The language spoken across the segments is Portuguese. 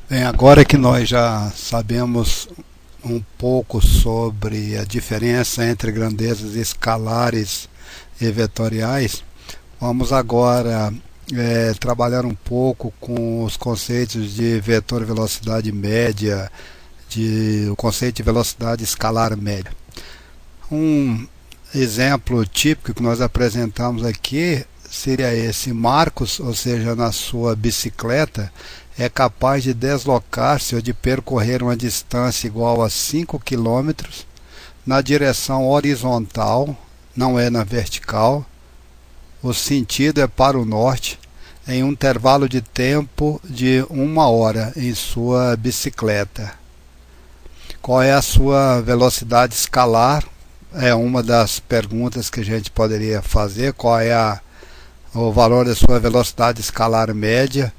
Bem, agora que nós já sabemos um pouco sobre a diferença entre grandezas escalares e vetoriais, vamos agora trabalhar um pouco com os conceitos de vetor velocidade média, o conceito de velocidade escalar média. Um exemplo típico que nós apresentamos aqui seria esse: Marcos, ou seja, na sua bicicleta, é capaz de deslocar-se ou de percorrer uma distância igual a 5 km na direção horizontal, não é na vertical, o sentido é para o norte, em um intervalo de tempo de 1 hora em sua bicicleta. Qual é a sua velocidade escalar? É uma das perguntas que a gente poderia fazer. Qual é o valor da sua velocidade escalar média?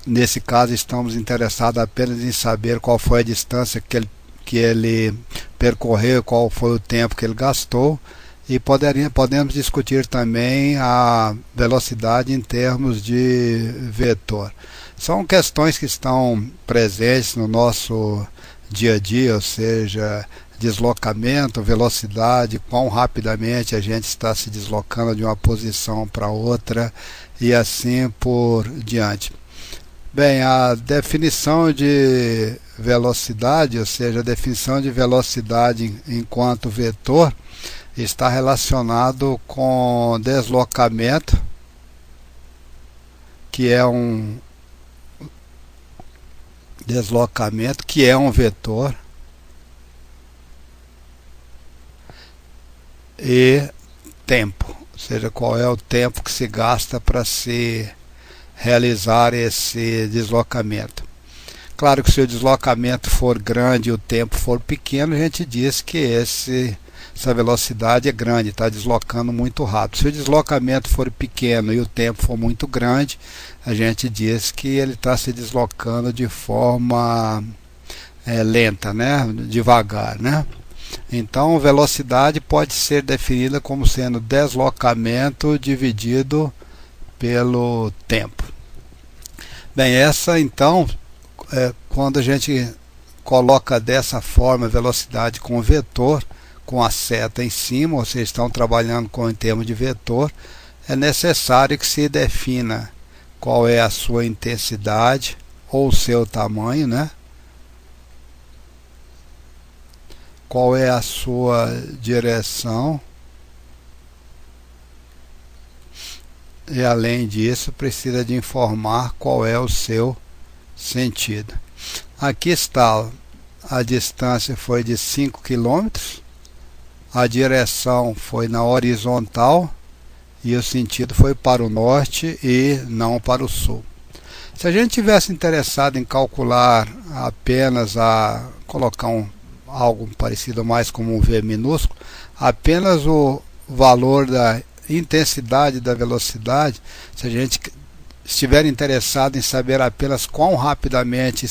Nesse caso, estamos interessados apenas em saber qual foi a distância que ele percorreu, qual foi o tempo que ele gastou, e podemos discutir também a velocidade em termos de vetor. São questões que estão presentes no nosso dia a dia, ou seja, deslocamento, velocidade, quão rapidamente a gente está se deslocando de uma posição para outra e assim por diante. Bem, a definição de velocidade, ou seja, a definição de velocidade enquanto vetor, está relacionado com deslocamento, que é um vetor, e tempo, ou seja, qual é o tempo que se gasta para se realizar esse deslocamento. Claro que se o deslocamento for grande e o tempo for pequeno, a gente diz que essa velocidade é grande, está deslocando muito rápido. Se o deslocamento for pequeno e o tempo for muito grande, a gente diz que ele está se deslocando de forma lenta, né? Devagar, né? Então, velocidade pode ser definida como sendo deslocamento dividido pelo tempo. Bem, essa então, quando a gente coloca dessa forma velocidade com vetor, com a seta em cima, ou seja, estão trabalhando em termos de vetor, é necessário que se defina qual é a sua intensidade ou o seu tamanho, né? Qual é a sua direção, e além disso precisa de informar qual é o seu sentido. Aqui está, a distância foi de 5 km, a direção foi na horizontal e o sentido foi para o norte e não para o sul. Se a gente tivesse interessado em calcular apenas colocar algo parecido mais como um V minúsculo, apenas o valor da intensidade da velocidade, se a gente estiver interessado em saber apenas quão rapidamente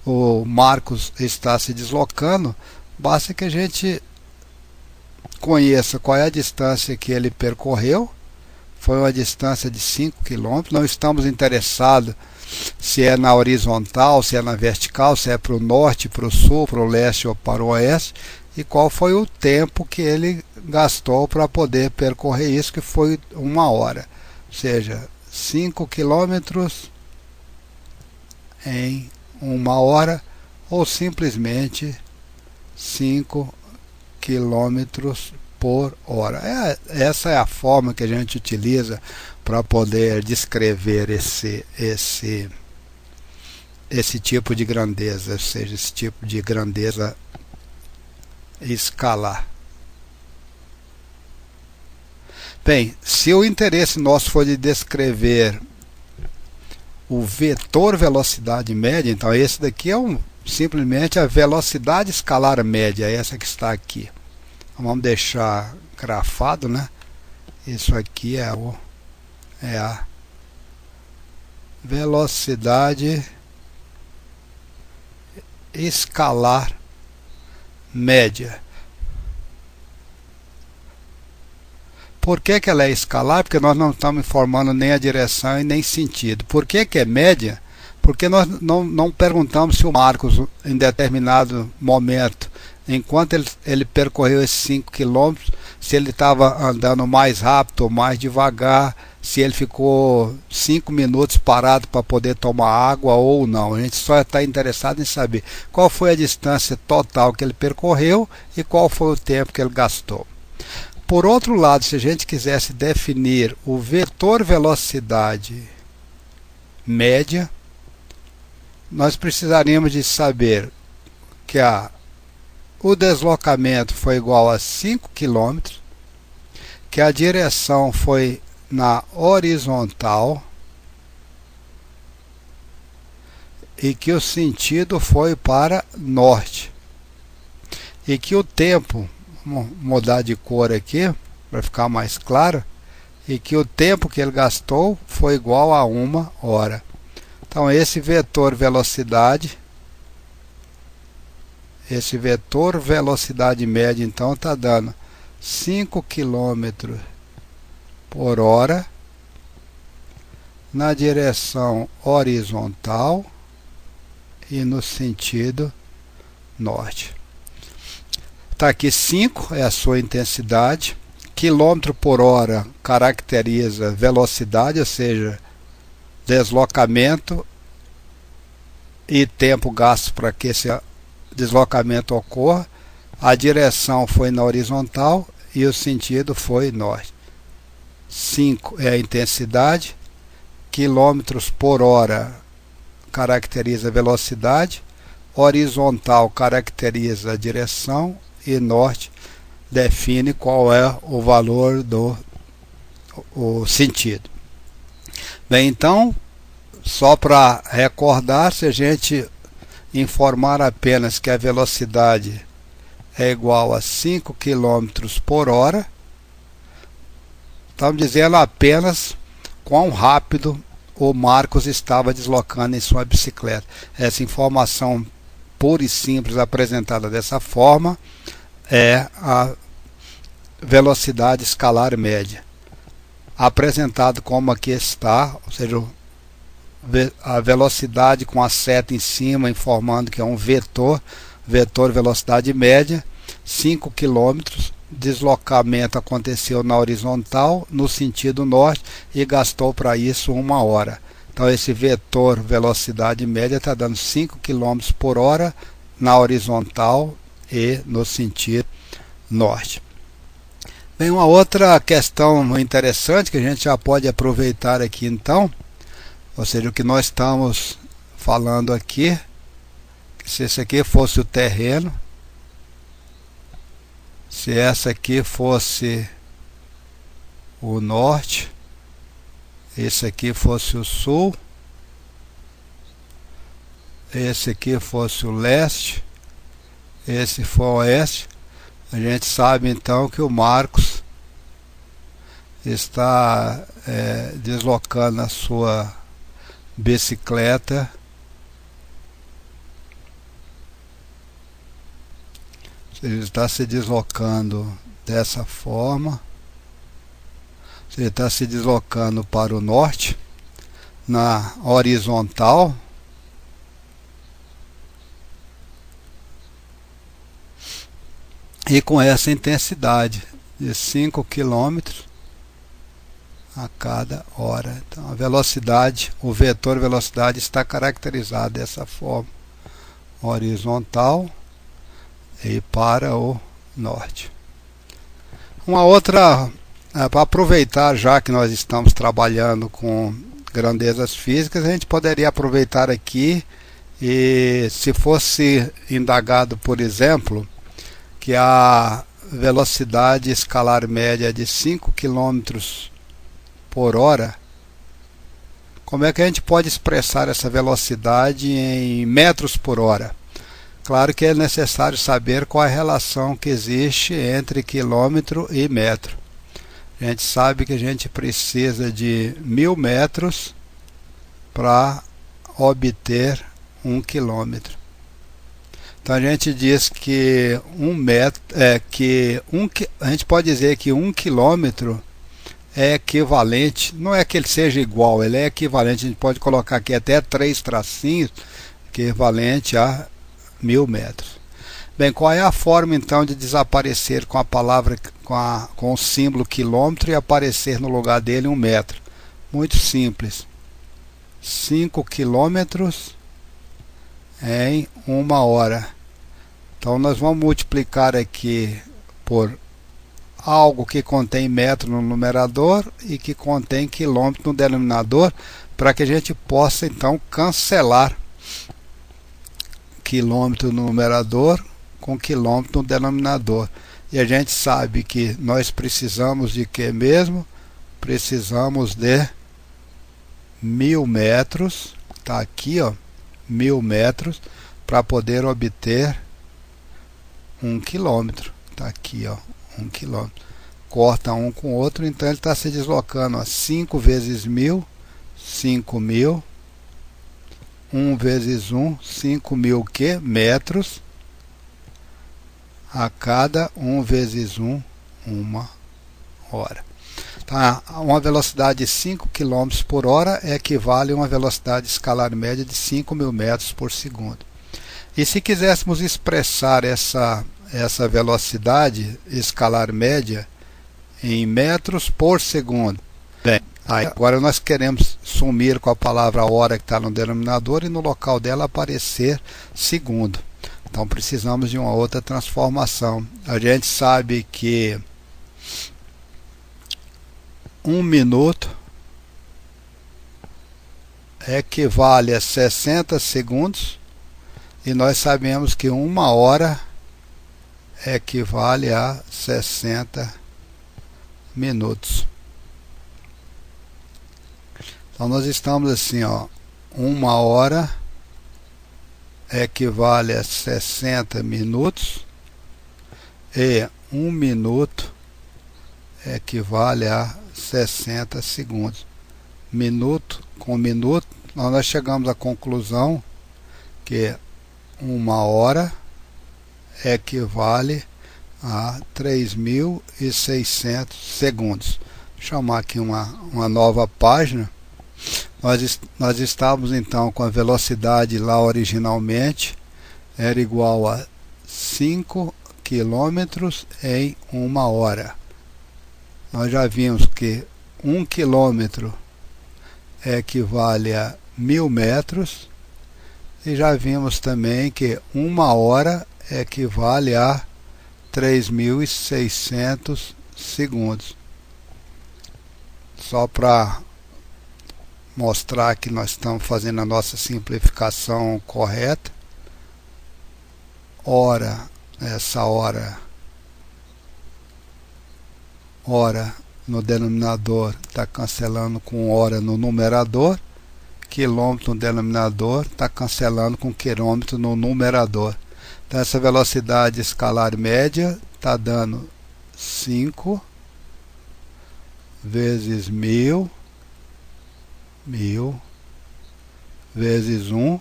o Marcos está se deslocando, basta que a gente conheça qual é a distância que ele percorreu. Foi uma distância de 5 km. Não estamos interessados se é na horizontal, se é na vertical, se é para o norte, para o sul, para o leste ou para o oeste, e qual foi o tempo que ele gastou para poder percorrer isso, que foi 1 hora, ou seja, 5 km em 1 hora, ou simplesmente 5 km por hora. Essa é a forma que a gente utiliza para poder descrever esse tipo de grandeza, ou seja, esse tipo de grandeza escalar. Bem, se o interesse nosso for de descrever o vetor velocidade média, então esse daqui é simplesmente a velocidade escalar média, essa que está aqui. Vamos deixar grafado, né? Isso aqui é a velocidade escalar média. Por que ela é escalar? Porque nós não estamos informando nem a direção e nem sentido. Por que é média? Porque nós não perguntamos se o Marcos, em determinado momento, enquanto ele percorreu esses 5 quilômetros, se ele estava andando mais rápido ou mais devagar, se ele ficou 5 minutos parado para poder tomar água ou não. A gente só está interessado em saber qual foi a distância total que ele percorreu e qual foi o tempo que ele gastou. Por outro lado, se a gente quisesse definir o vetor velocidade média, nós precisaríamos de saber que o deslocamento foi igual a 5 km, que a direção foi na horizontal e que o sentido foi para norte. E que o tempo, vamos mudar de cor aqui para ficar mais claro, e que o tempo que ele gastou foi igual a 1 hora. Então esse vetor velocidade média então está dando 5 km por hora na direção horizontal e no sentido norte. Está aqui 5 é a sua intensidade, quilômetro por hora caracteriza velocidade, ou seja, deslocamento e tempo gasto para que esse deslocamento ocorra. A direção foi na horizontal e o sentido foi norte. 5 é a intensidade, quilômetros por hora caracteriza velocidade, horizontal caracteriza a direção e norte define qual é o valor o sentido. Bem, então, só para recordar, se a gente informar apenas que a velocidade é igual a 5 km por hora, estamos dizendo apenas quão rápido o Marcos estava deslocando em sua bicicleta. Essa informação pura e simples apresentada dessa forma é a velocidade escalar média. Apresentado como aqui está, ou seja, a velocidade com a seta em cima informando que é um vetor velocidade média, 5 km, deslocamento aconteceu na horizontal, no sentido norte, e gastou para isso 1 hora. Então esse vetor velocidade média está dando 5 km por hora na horizontal e no sentido norte. Bem, uma outra questão interessante que a gente já pode aproveitar aqui então, ou seja, o que nós estamos falando aqui, que se esse aqui fosse o terreno, se essa aqui fosse o norte, esse aqui fosse o sul, esse aqui fosse o leste, esse for o oeste, a gente sabe então que o Marcos está deslocando a sua bicicleta ele está se deslocando dessa forma, ele está se deslocando para o norte na horizontal, e com essa intensidade de 5 km a cada hora. Então a velocidade, o vetor velocidade está caracterizado dessa forma, horizontal e para o norte. Uma outra, para aproveitar, já que nós estamos trabalhando com grandezas físicas, a gente poderia aproveitar aqui e, se fosse indagado, por exemplo, que a velocidade escalar média é de 5 km por hora, como é que a gente pode expressar essa velocidade em metros por hora? Claro que é necessário saber qual é a relação que existe entre quilômetro e metro. A gente sabe que a gente precisa de 1000 metros para obter 1 quilômetro. Então a gente diz que a gente pode dizer que 1 quilômetro é equivalente, não é que ele seja igual, ele é equivalente, a gente pode colocar aqui até 3 tracinhos, equivalente a 1000 metros. Bem, qual é a forma então de desaparecer com a palavra, com o símbolo quilômetro e aparecer no lugar dele 1 metro? Muito simples. 5 quilômetros em 1 hora. Então nós vamos multiplicar aqui por algo que contém metro no numerador e que contém quilômetro no denominador, para que a gente possa então cancelar quilômetro no numerador com quilômetro no denominador. E a gente sabe que nós precisamos de que mesmo? Precisamos de 1000 metros, está aqui, ó, 1000 metros, para poder obter 1 quilômetro. Está aqui, ó, 1 quilômetro. Corta um com o outro, então ele está se deslocando, ó, 5 vezes 1000, 5000. 1 vezes 1, 5.000 que? Metros. A cada 1 vezes 1, 1 hora. Tá, uma velocidade de 5 km por hora equivale a uma velocidade escalar média de 5.000 metros por segundo. E se quiséssemos expressar essa velocidade escalar média em metros por segundo, bem, agora nós queremos sumir com a palavra hora que está no denominador e no local dela aparecer segundo. Então precisamos de uma outra transformação. A gente sabe que 1 minuto equivale a 60 segundos e nós sabemos que 1 hora equivale a 60 minutos. Então nós estamos assim, ó, 1 hora equivale a 60 minutos e 1 minuto equivale a 60 segundos. Minuto com minuto, nós chegamos à conclusão que 1 hora equivale a 3.600 segundos. Vou chamar aqui uma nova página. Nós estávamos então com a velocidade lá originalmente, era igual a 5 km em 1 hora. Nós já vimos que 1 km equivale a 1000 metros e já vimos também que 1 hora equivale a 3.600 segundos. Só para mostrar que nós estamos fazendo a nossa simplificação correta. Hora, essa hora no denominador está cancelando com hora no numerador, quilômetro no denominador está cancelando com quilômetro no numerador. Então essa velocidade escalar média está dando 5 vezes 1000 vezes 1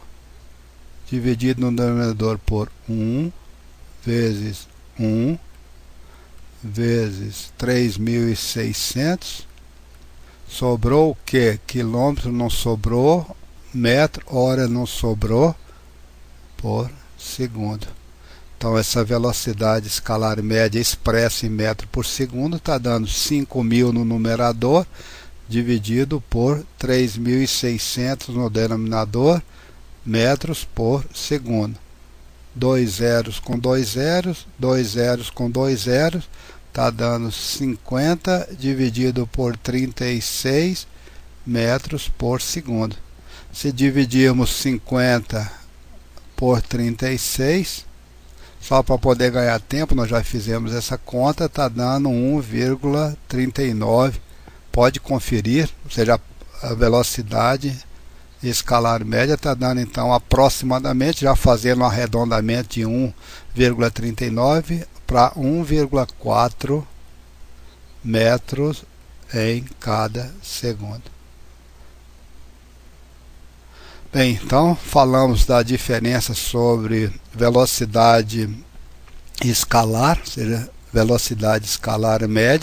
dividido no denominador por 1 vezes 1 vezes 3.600. Sobrou o que? Quilômetro não sobrou, metro, hora não sobrou, por segundo. Então essa velocidade escalar média expressa em metro por segundo está dando 5.000 no numerador, dividido por 3.600 no denominador, metros por segundo. 2 zeros com 2 zeros, 2 zeros com 2 zeros, está dando 50 dividido por 36 metros por segundo. Se dividirmos 50 por 36, só para poder ganhar tempo, nós já fizemos essa conta, está dando 1,39. Pode conferir, ou seja, a velocidade escalar média está dando então aproximadamente, já fazendo um arredondamento de 1,39 para 1,4 metros em cada segundo. Bem, então falamos da diferença sobre velocidade escalar, ou seja, velocidade escalar média.